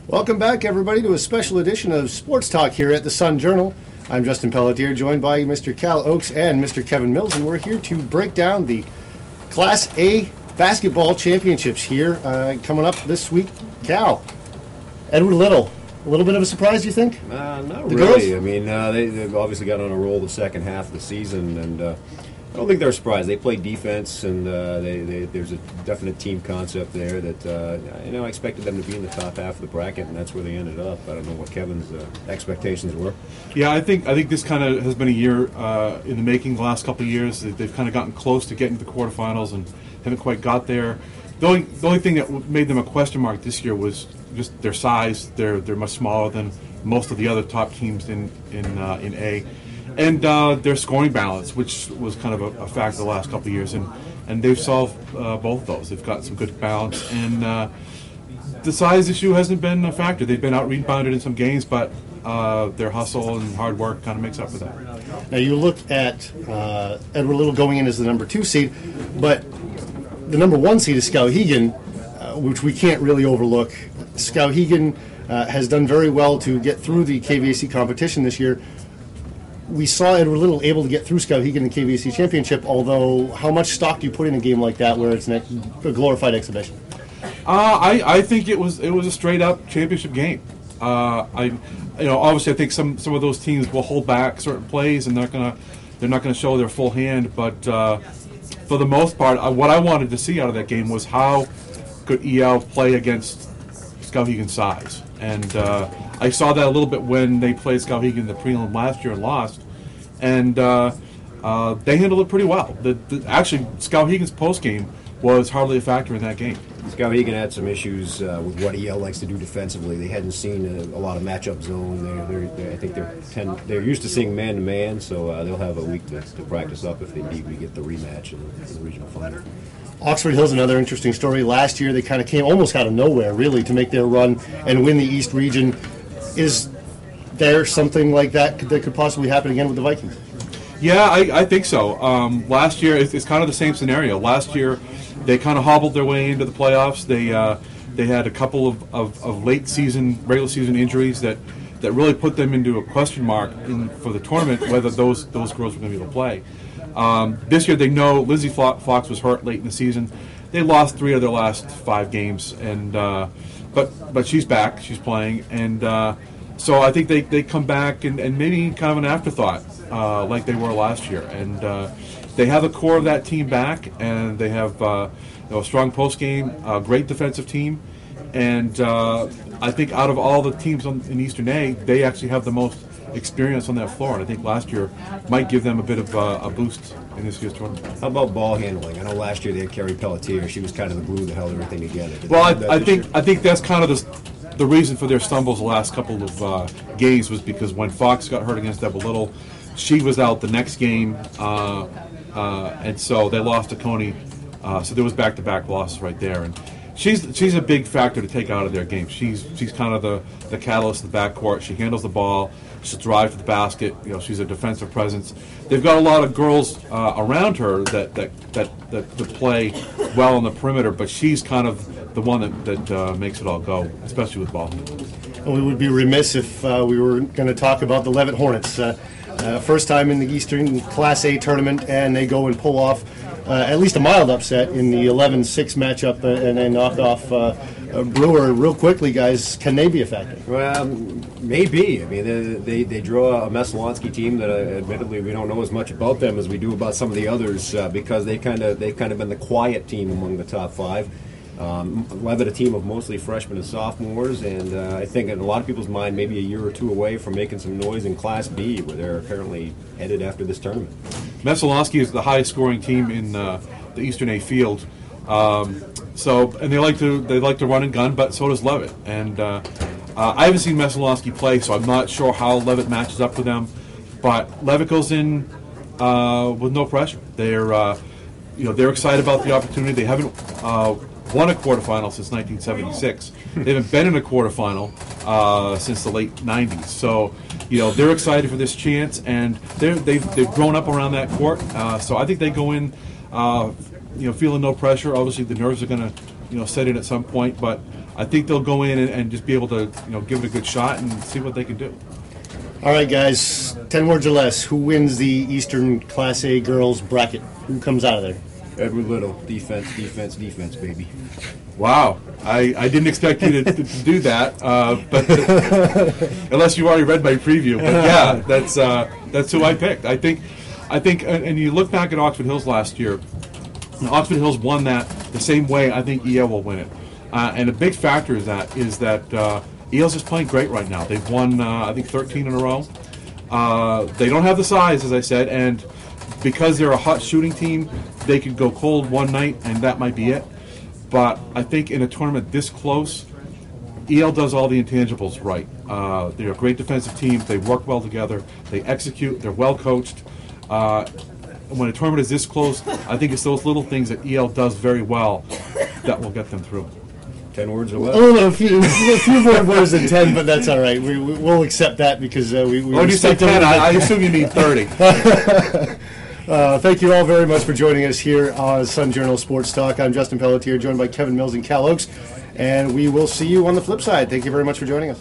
Welcome back, everybody, to a special edition of Sports Talk here at the Sun Journal. I'm Justin Pelletier, joined by Mr. Kalle Oakes and Mr. Kevin Mills, and we're here to break down the Class A basketball championships here coming up this week. Cal, Edward Little, a little bit of a surprise, you think? Not the really. Girls? I mean, they've obviously got on a roll the second half of the season, and I don't think they're surprised. They play defense, and there's a definite team concept there that I expected them to be in the top half of the bracket, and that's where they ended up. I don't know what Kevin's expectations were. Yeah, I think this kind of has been a year in the making. The last couple of years, they've kind of gotten close to getting to the quarterfinals and haven't quite got there. The only thing that made them a question mark this year was just their size. They're much smaller than most of the other top teams in A. And their scoring balance, which was kind of a factor the last couple of years, and they've solved both of those. They've got some good balance, and the size issue hasn't been a factor. They've been out-rebounded in some games, but their hustle and hard work kind of makes up for that. Now, you look at Edward Little going in as the number 2 seed, but the number 1 seed is Skowhegan, which we can't really overlook. Skowhegan has done very well to get through the KVAC competition this year. We saw Edward Little able to get through Skowhegan in the KVAC championship, although how much stock do you put in a game like that where it's a glorified exhibition? I think it was a straight up championship game. Obviously I think some of those teams will hold back certain plays and they're not gonna show their full hand, but for the most part, what I wanted to see out of that game was how could EL play against Skowhegan's size. And I saw that a little bit when they played Skowhegan in the prelim last year and lost. And they handled it pretty well. Actually, Skowhegan's postgame was hardly a factor in that game. Skowhegan had some issues with what EL likes to do defensively. They hadn't seen a lot of matchup zone. I think they're used to seeing man-to-man, so they'll have a week to practice up if they need to get the rematch in the regional final. Oxford Hill's another interesting story. Last year, they kind of came almost out of nowhere, really, to make their run and win the East region. Is there something like that could possibly happen again with the Vikings? Yeah, I think so. Last year, it's kind of the same scenario. Last year, they kind of hobbled their way into the playoffs. They had a couple of late season, regular season injuries that really put them into a question mark for the tournament, whether those girls were going to be able to play. This year, they know Lindsay Fox was hurt late in the season. They lost 3 of their last 5 games, and but she's back. She's playing, and so I think they come back and maybe kind of an afterthought like they were last year. And they have the core of that team back, and they have a strong post game, a great defensive team, and I think out of all the teams in Eastern A, they actually have the most experience on that floor, and I think last year might give them a bit of a boost in this year's tournament. How about ball handling? I know last year they had Kalle Pelletier. She was kind of the glue that held everything together. Well, I think that's kind of the reason for their stumbles the last couple of games was because when Fox got hurt against Edward Little, she was out the next game, and so they lost to Coney. So there was back-to-back losses right there, and she's a big factor to take out of their game. She's kind of the catalyst of the backcourt. She handles the ball. She'll drive to the basket. She's a defensive presence. They've got a lot of girls around her that play well on the perimeter, but she's kind of the one that makes it all go, especially with ball. And we would be remiss if we were going to talk about the Leavitt Hornets. First time in the Eastern Class A tournament, and they go and pull off at least a mild upset in the 11-6 matchup, and they knocked off Brewer real quickly. Guys, can they be a factor? Well, maybe. I mean, they draw a Messalonsky team that, admittedly, we don't know as much about them as we do about some of the others because they've kind of been the quiet team among the top 5. Leavitt, a team of mostly freshmen and sophomores, and I think in a lot of people's mind, maybe a year or two away from making some noise in Class B, where they're apparently headed after this tournament. Messalonsky is the highest scoring team in the Eastern A field, and they like to run and gun, but so does Leavitt. And I haven't seen Messalonsky play, so I'm not sure how Leavitt matches up with them. But Leavitt goes in with no pressure. They're excited about the opportunity. They haven't won a quarterfinal since 1976. They haven't been in a quarterfinal since the late 90s. So, they're excited for this chance, and they've grown up around that court. So I think they go in, feeling no pressure. Obviously, the nerves are going to, set in at some point. But I think they'll go in and just be able to give it a good shot and see what they can do. All right, guys, 10 words or less. Who wins the Eastern Class A girls bracket? Who comes out of there? Edward Little, defense, defense, defense, baby. Wow, I didn't expect you to do that, but unless you already read my preview. But yeah, that's who I picked. I think, and you look back at Oxford Hills last year. Oxford Hills won that the same way I think EL will win it, and a big factor is that EL's just playing great right now. They've won I think 13 in a row. They don't have the size, as I said, and because they're a hot shooting team, they could go cold one night and that might be it. But I think in a tournament this close, EL does all the intangibles right. They're a great defensive team. They work well together. They execute. They're well coached. When a tournament is this close, I think it's those little things that EL does very well that will get them through. 10 words or less? Oh, a few more words than 10, but that's all right. We'll accept that because we when you say 10, I assume you mean 30. Thank you all very much for joining us here on Sun Journal Sports Talk. I'm Justin Pelletier, joined by Kevin Mills and Kalle Oakes, and we will see you on the flip side. Thank you very much for joining us.